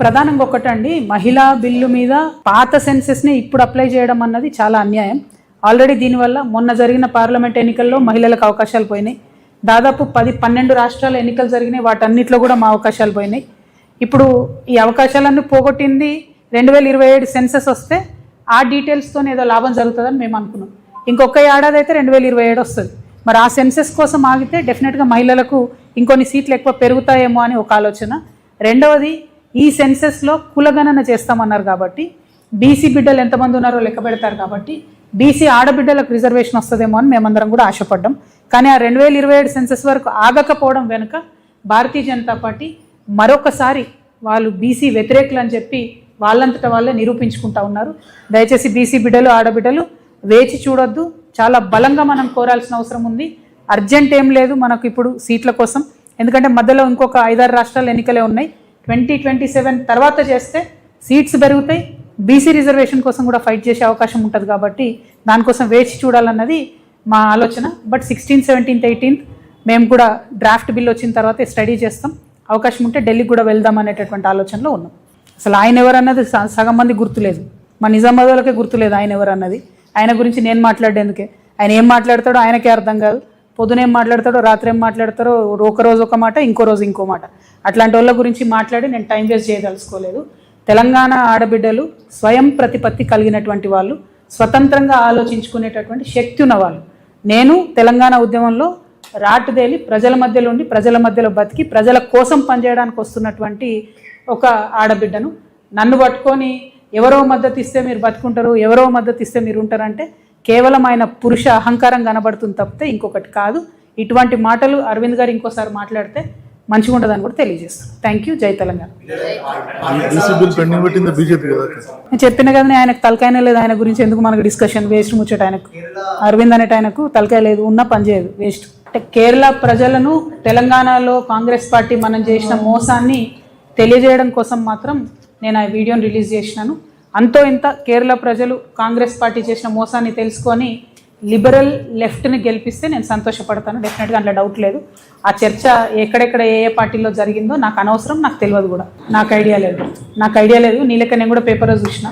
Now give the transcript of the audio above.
ప్రధానంగా ఒకటండి, మహిళా బిల్లు మీద పాత సెన్సెస్ని ఇప్పుడు అప్లై చేయడం అన్నది చాలా అన్యాయం. ఆల్రెడీ దీనివల్ల మొన్న జరిగిన పార్లమెంట్ ఎన్నికల్లో మహిళలకు అవకాశాలు పోయినాయి. దాదాపు 10-12 రాష్ట్రాల ఎన్నికలు జరిగినాయి, వాటన్నిటిలో కూడా మా అవకాశాలు పోయినాయి. ఇప్పుడు ఈ అవకాశాలన్నీ పోగొట్టింది 2027 సెన్సెస్ వస్తే ఆ డీటెయిల్స్తో ఏదో లాభం జరుగుతుందని మేము అనుకున్నాం. ఇంకొక ఏడాది అయితే 2027 వస్తుంది. మరి ఆ సెన్సెస్ కోసం ఆగితే డెఫినెట్గా మహిళలకు ఇంకొన్ని సీట్లు ఎక్కువ పెరుగుతాయేమో అని ఒక ఆలోచన. రెండవది, ఈ సెన్సెస్లో కులగణన చేస్తామన్నారు కాబట్టి బీసీ బిడ్డలు ఎంతమంది ఉన్నారో లెక్క పెడతారు కాబట్టి బీసీ ఆడబిడ్డలకు రిజర్వేషన్ వస్తుందేమో అని మేమందరం కూడా ఆశపడ్డాం. కానీ ఆ 2027 సెన్సెస్ వరకు ఆగకపోవడం వెనుక భారతీయ జనతా పార్టీ మరొకసారి వాళ్ళు బీసీ వ్యతిరేకులు అని చెప్పి వాళ్ళంతటా వాళ్ళే నిరూపించుకుంటా ఉన్నారు. దయచేసి బీసీ బిడ్డలు ఆడబిడ్డలు వేచి చూడొద్దు. చాలా బలంగా మనం కోరాల్సిన అవసరం ఉంది. అర్జెంట్ ఏం లేదు మనకు ఇప్పుడు సీట్ల కోసం, ఎందుకంటే మధ్యలో ఇంకొక 5-6 రాష్ట్రాల ఎన్నికలే ఉన్నాయి. 2027 తర్వాత చేస్తే సీట్స్ పెరుగుతాయి, బీసీ రిజర్వేషన్ కోసం కూడా ఫైట్ చేసే అవకాశం ఉంటుంది. కాబట్టి దానికోసం వేచి చూడాలన్నది మా ఆలోచన. బట్ 16th, 17th, 18th మేము కూడా డ్రాఫ్ట్ బిల్ వచ్చిన తర్వాత స్టడీ చేస్తాం. అవకాశం ఉంటే ఢిల్లీకి కూడా వెళ్దాం అనేటటువంటి ఆలోచనలో ఉన్నాం. అసలు ఆయన ఎవరన్నది సగం మంది గుర్తులేదు, మా నిజామాబాద్ వాళ్ళకే గుర్తులేదు ఆయన ఎవరన్నది. ఆయన గురించి నేను మాట్లాడేందుకే, ఆయన ఏం మాట్లాడతాడో ఆయనకే అర్థం కాదు. పొద్దున ఏం మాట్లాడతాడో, రాత్రి ఏం మాట్లాడతారో, ఒక రోజు ఒక మాట, ఇంకో రోజు ఇంకో మాట. అట్లాంటి వాళ్ళ గురించి మాట్లాడి నేను టైం వేస్ట్ చేయదలుచుకోలేదు. తెలంగాణ ఆడబిడ్డలు స్వయం ప్రతిపత్తి కలిగినటువంటి వాళ్ళు, స్వతంత్రంగా ఆలోచించుకునేటటువంటి శక్తి ఉన్నవాళ్ళు. నేను తెలంగాణ ఉద్యమంలో రాటుదేలి ప్రజల మధ్యలో ఉండి ప్రజల మధ్యలో బతికి ప్రజల కోసం పనిచేయడానికి వస్తున్నటువంటి ఒక ఆడబిడ్డను. నన్ను పట్టుకొని ఎవరో మద్దతు ఇస్తే మీరు బతుకుంటారు, ఎవరో మద్దతు ఇస్తే మీరు ఉంటారంటే కేవలం ఆయన పురుష అహంకారం కనబడుతుంది తప్పితే ఇంకొకటి కాదు. ఇటువంటి మాటలు అరవింద్ గారు ఇంకోసారి మాట్లాడితే మంచిగా ఉంటుందని కూడా తెలియజేస్తాను. Thank you. జై తెలంగాణ. నేను చెప్పిన కదా, ఆయనకు తలకాయనే లేదు. ఆయన గురించి ఎందుకు మనకు డిస్కషన్, వేస్ట్ ముచ్చట. ఆయనకు అరవింద్ అనేట ఆయనకు తలకాయ లేదు, ఉన్న పని చేయదు, వేస్ట్. అంటే కేరళ ప్రజలను తెలంగాణలో కాంగ్రెస్ పార్టీ మనం చేసిన మోసాన్ని తెలియజేయడం కోసం మాత్రం నేను ఆ వీడియోని రిలీజ్ చేసినాను. అంతో ఇంత కేరళ ప్రజలు కాంగ్రెస్ పార్టీ చేసిన మోసాన్ని తెలుసుకొని లిబరల్ లెఫ్ట్ని గెలిపిస్తే నేను సంతోషపడతాను. డెఫినెట్గా అందులో డౌట్ లేదు. ఆ చర్చ ఎక్కడెక్కడ ఏ ఏ పార్టీలో జరిగిందో నాకు అనవసరం, నాకు తెలియదు కూడా, నాకు ఐడియా లేదు. నీ లెక్క నేను కూడా పేపర్లో చూసిన.